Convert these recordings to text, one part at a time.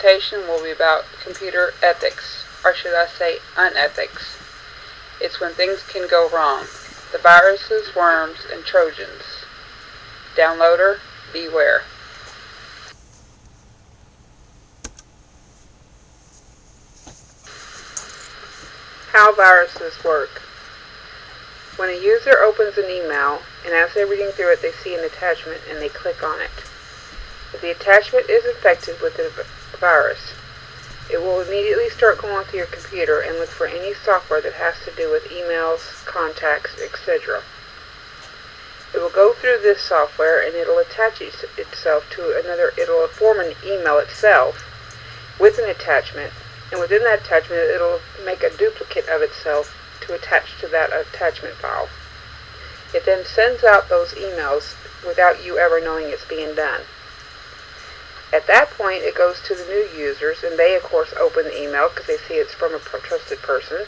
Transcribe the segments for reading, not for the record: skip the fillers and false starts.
presentation will be about computer ethics, or should I say unethics. It's when things can go wrong. The viruses, worms, and Trojans. Downloader, beware. How viruses work. When a user opens an email, and as they're reading through it, they see an attachment and they click on it. If the attachment is infected with a virus, it will immediately start going through your computer and look for any software that has to do with emails, contacts, etc. It will go through this software and it'll attach itself to another, it'll form an email itself with an attachment, and within that attachment it'll make a duplicate of itself to attach to that attachment file. It then sends out those emails without you ever knowing it's being done. At that point, it goes to the new users, and they, of course, open the email because they see it's from a trusted person,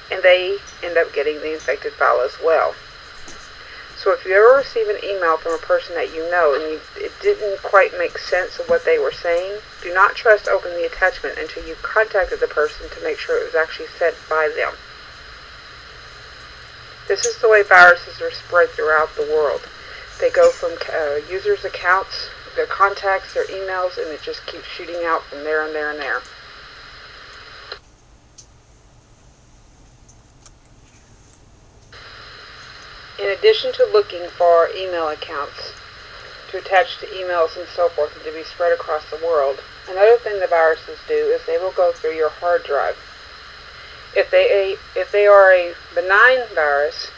and they end up getting the infected file as well. So if you ever receive an email from a person that you know and it didn't quite make sense of what they were saying, do not trust open the attachment until you contacted the person to make sure it was actually sent by them. This is the way viruses are spread throughout the world. They go from users' accounts, their contacts, their emails, and it just keeps shooting out from there and there and there. In addition to looking for email accounts to attach to emails and so forth and to be spread across the world, another thing the viruses do is they will go through your hard drive. If they are a benign virus,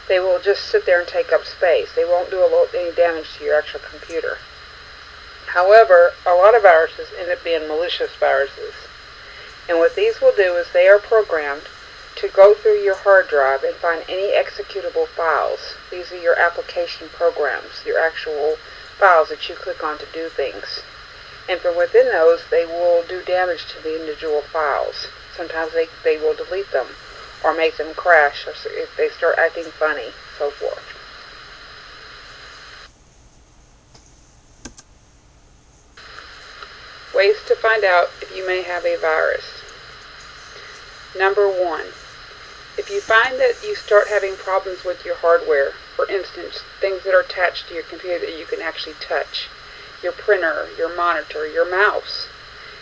they will just sit there and take up space. They won't do any damage to your actual computer. However, a lot of viruses end up being malicious viruses. And what these will do is they are programmed to go through your hard drive and find any executable files. These are your application programs, your actual files that you click on to do things. And from within those, they will do damage to the individual files. Sometimes they will delete them or make them crash, or if they start acting funny, so forth. Ways to find out if you may have a virus. Number 1. If you find that you start having problems with your hardware, for instance, things that are attached to your computer that you can actually touch, your printer, your monitor, your mouse,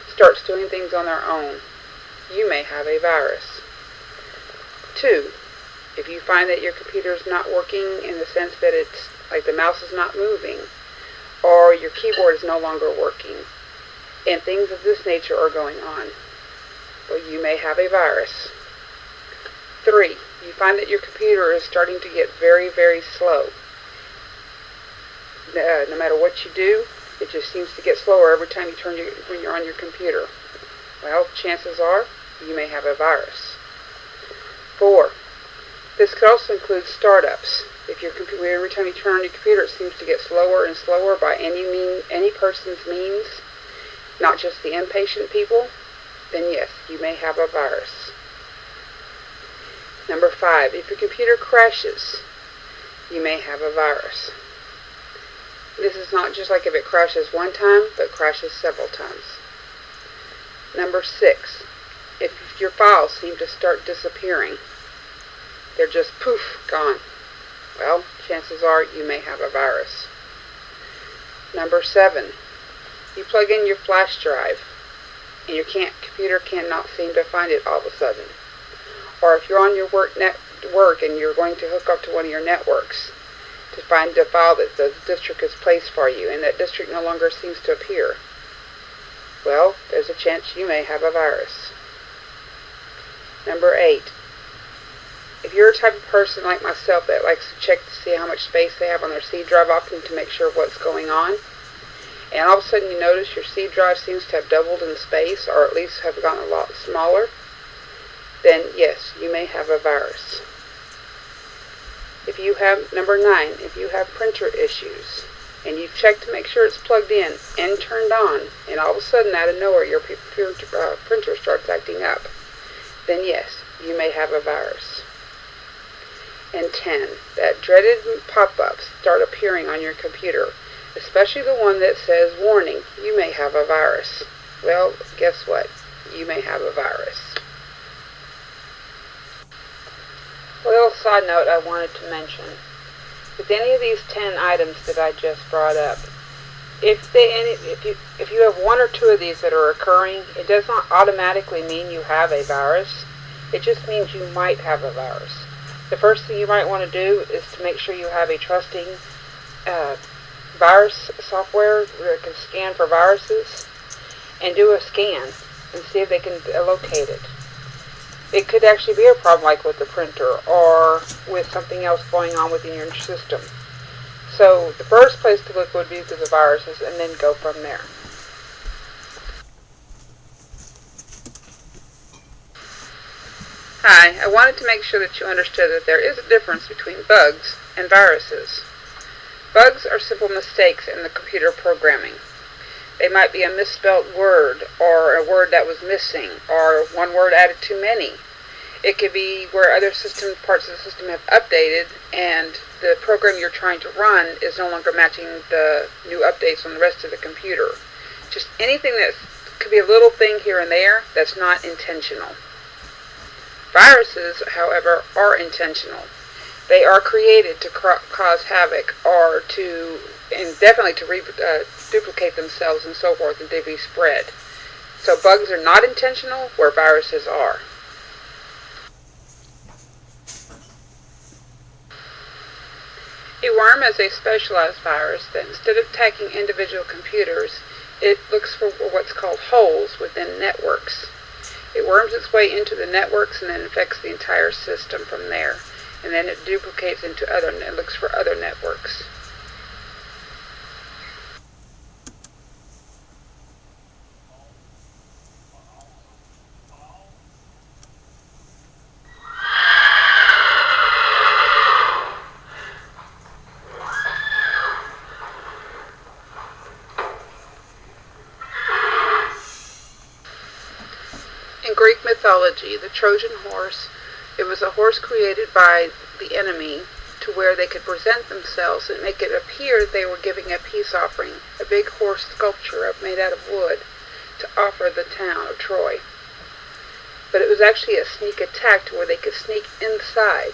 starts doing things on their own, you may have a virus. 2. If you find that your computer is not working in the sense that it's like the mouse is not moving, or your keyboard is no longer working, and things of this nature are going on, well, you may have a virus. 3. You find that your computer is starting to get very, very slow. No matter what you do, it just seems to get slower every time you turn when you're on your computer. Well, chances are you may have a virus. 4. This could also include startups. If your computer, every time you turn on your computer, it seems to get slower and slower by any person's means, not just the impatient people, then yes, you may have a virus. Number 5. If your computer crashes, you may have a virus. This is not just like if it crashes one time, but crashes several times. Number 6. If your files seem to start disappearing, they're just poof, gone, well, chances are you may have a virus. Number 7. You plug in your flash drive and your computer cannot seem to find it all of a sudden. Or if you're on your work and you're going to hook up to one of your networks to find a file that the district has placed for you and that district no longer seems to appear, well, there's a chance you may have a virus. Number 8. If you're a type of person like myself that likes to check to see how much space they have on their C drive often to make sure what's going on, and all of a sudden you notice your C drive seems to have doubled in space or at least have gotten a lot smaller, then yes, you may have a virus. If you have, number 9, if you have printer issues and you've checked to make sure it's plugged in and turned on, and all of a sudden out of nowhere your printer starts acting up, then yes, you may have a virus. And 10, that dreaded pop-ups start appearing on your computer, especially the one that says, warning, you may have a virus. well, guess what? You may have a virus. A little side note I wanted to mention. With any of these 10 items that I just brought up, if you have one or two of these that are occurring, it does not automatically mean you have a virus. It just means you might have a virus. The first thing you might want to do is to make sure you have a trusting virus software that can scan for viruses, and do a scan and see if they can locate it. It could actually be a problem like with the printer or with something else going on within your system. So the first place to look would be to the viruses and then go from there. Hi, I wanted to make sure that you understood that there is a difference between bugs and viruses. Bugs are simple mistakes in the computer programming. They might be a misspelled word, or a word that was missing, or one word added too many. It could be where other parts of the system have updated, and the program you're trying to run is no longer matching the new updates on the rest of the computer. Just anything that could be a little thing here and there that's not intentional. Viruses, however, are intentional. They are created to cause havoc, or and definitely to duplicate themselves and so forth, and to be spread. So bugs are not intentional, where viruses are. A worm is a specialized virus that instead of attacking individual computers, it looks for what's called holes within networks. It worms its way into the networks and then infects the entire system from there. And then it duplicates into it looks for other networks. In Greek mythology, the Trojan horse, it was a horse created by the enemy to where they could present themselves and make it appear that they were giving a peace offering, a big horse sculpture made out of wood to offer the town of Troy. But it was actually a sneak attack to where they could sneak inside.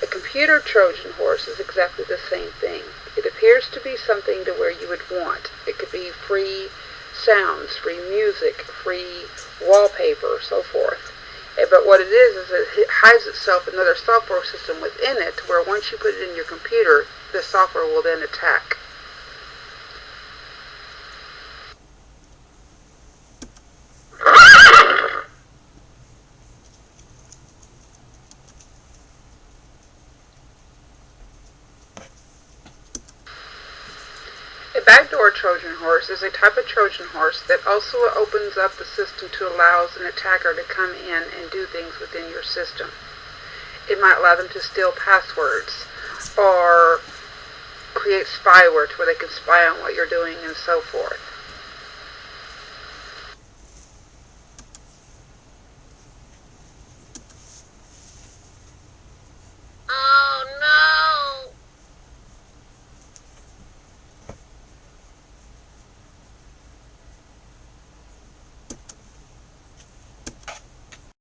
A computer Trojan horse is exactly the same thing. It appears to be something to where you would want. It could be free sounds, free music, free wallpaper, so forth. But what it is it hides itself in another software system within it, to where once you put it in your computer, the software will then attack. A backdoor Trojan horse is a type of Trojan horse that also opens up the system to allow an attacker to come in and do things within your system. It might allow them to steal passwords or create spyware to where they can spy on what you're doing and so forth.